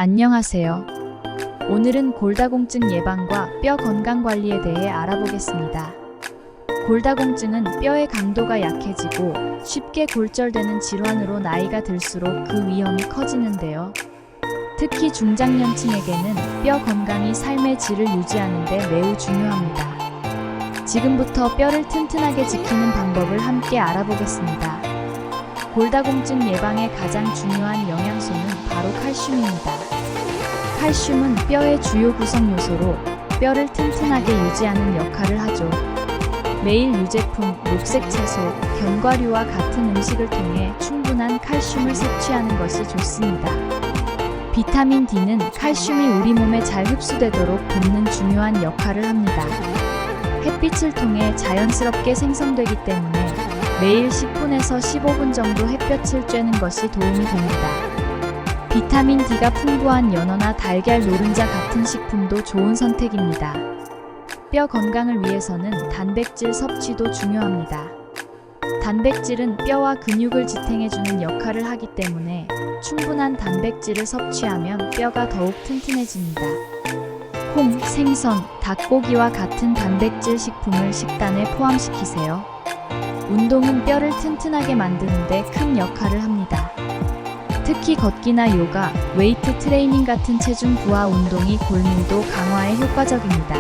안녕하세요. 오늘은 골다공증 예방과 뼈 건강 관리에 대해 알아보겠습니다. 골다공증은 뼈의 강도가 약해지고 쉽게 골절되는 질환으로 나이가 들수록 그 위험이 커지는데요. 특히 중장년층에게는 뼈 건강이 삶의 질을 유지하는 데 매우 중요합니다. 지금부터 뼈를 튼튼하게 지키는 방법을 함께 알아보겠습니다. 골다공증 예방에 가장 중요한 영양소는 바로 칼슘입니다. 칼슘은 뼈의 주요 구성 요소로 뼈를 튼튼하게 유지하는 역할을 하죠. 매일 유제품, 녹색 채소, 견과류와 같은 음식을 통해 충분한 칼슘을 섭취하는 것이 좋습니다. 비타민 D는 칼슘이 우리 몸에 잘 흡수되도록 돕는 중요한 역할을 합니다. 햇빛을 통해 자연스럽게 생성되기 때문에 매일 10분에서 15분 정도 햇볕을 쬐는 것이 도움이 됩니다. 비타민 D가 풍부한 연어나 달걀, 노른자 같은 식품도 좋은 선택입니다. 뼈 건강을 위해서는 단백질 섭취도 중요합니다. 단백질은 뼈와 근육을 지탱해주는 역할을 하기 때문에 충분한 단백질을 섭취하면 뼈가 더욱 튼튼해집니다. 콩, 생선, 닭고기와 같은 단백질 식품을 식단에 포함시키세요. 운동은 뼈를 튼튼하게 만드는 데 큰 역할을 합니다. 특히 걷기나 요가, 웨이트 트레이닝 같은 체중 부하 운동이 골밀도 강화에 효과적입니다.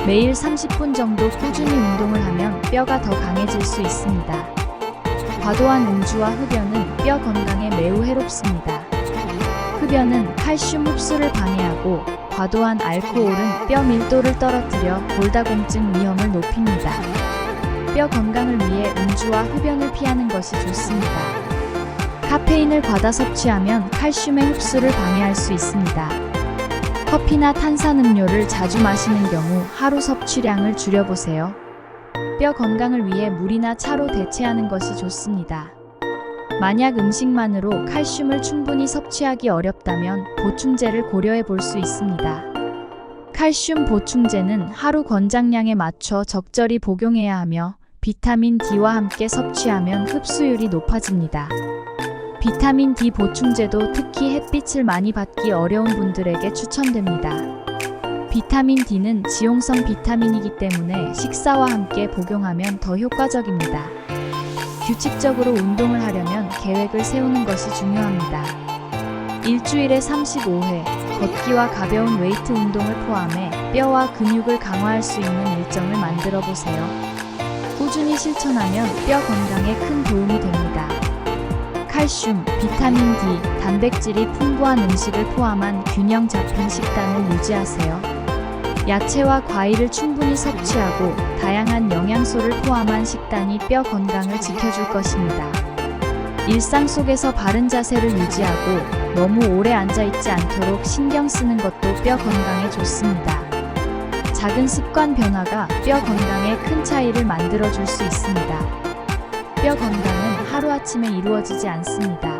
매일 30분 정도 꾸준히 운동을 하면 뼈가 더 강해질 수 있습니다. 과도한 음주와 흡연은 뼈 건강에 매우 해롭습니다. 흡연은 칼슘 흡수를 방해하고 과도한 알코올은 뼈 밀도를 떨어뜨려 골다공증 위험을 높입니다. 뼈 건강을 위해 음주와 흡연을 피하는 것이 좋습니다. 카페인을 과다 섭취하면 칼슘의 흡수를 방해할 수 있습니다. 커피나 탄산음료를 자주 마시는 경우 하루 섭취량을 줄여보세요. 뼈 건강을 위해 물이나 차로 대체하는 것이 좋습니다. 만약 음식만으로 칼슘을 충분히 섭취하기 어렵다면 보충제를 고려해 볼 수 있습니다. 칼슘 보충제는 하루 권장량에 맞춰 적절히 복용해야 하며 비타민 D와 함께 섭취하면 흡수율이 높아집니다. 비타민 D 보충제도 특히 햇빛을 많이 받기 어려운 분들에게 추천됩니다. 비타민 D는 지용성 비타민이기 때문에 식사와 함께 복용하면 더 효과적입니다. 규칙적으로 운동을 하려면 계획을 세우는 것이 중요합니다. 일주일에 35회, 걷기와 가벼운 웨이트 운동을 포함해 뼈와 근육을 강화할 수 있는 일정을 만들어 보세요. 꾸준히 실천하면 뼈 건강에 큰 도움이 됩니다. 칼슘, 비타민 D, 단백질이 풍부한 음식을 포함한 균형 잡힌 식단을 유지하세요. 야채와 과일을 충분히 섭취하고 다양한 영양소를 포함한 식단이 뼈 건강을 지켜줄 것입니다. 일상 속에서 바른 자세를 유지하고 너무 오래 앉아있지 않도록 신경 쓰는 것도 뼈 건강에 좋습니다. 작은 습관 변화가 뼈 건강에 큰 차이를 만들어줄 수 있습니다. 뼈 건강은 하루아침에 이루어지지 않습니다.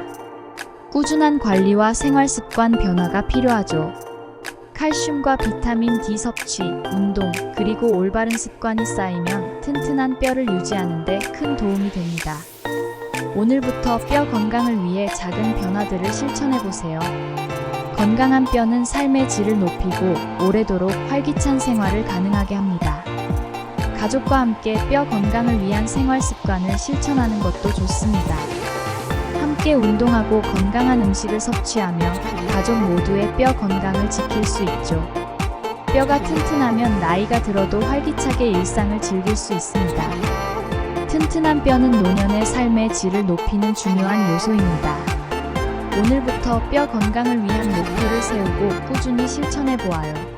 꾸준한 관리와 생활 습관 변화가 필요하죠. 칼슘과 비타민 D 섭취, 운동, 그리고 올바른 습관이 쌓이면 튼튼한 뼈를 유지하는 데 큰 도움이 됩니다. 오늘부터 뼈 건강을 위해 작은 변화들을 실천해 보세요. 건강한 뼈는 삶의 질을 높이고 오래도록 활기찬 생활을 가능하게 합니다. 가족과 함께 뼈 건강을 위한 생활 습관을 실천하는 것도 좋습니다. 함께 운동하고 건강한 음식을 섭취하며 가족 모두의 뼈 건강을 지킬 수 있죠. 뼈가 튼튼하면 나이가 들어도 활기차게 일상을 즐길 수 있습니다. 튼튼한 뼈는 노년의 삶의 질을 높이는 중요한 요소입니다. 오늘부터 뼈 건강을 위한 목표를 세우고 꾸준히 실천해 보아요.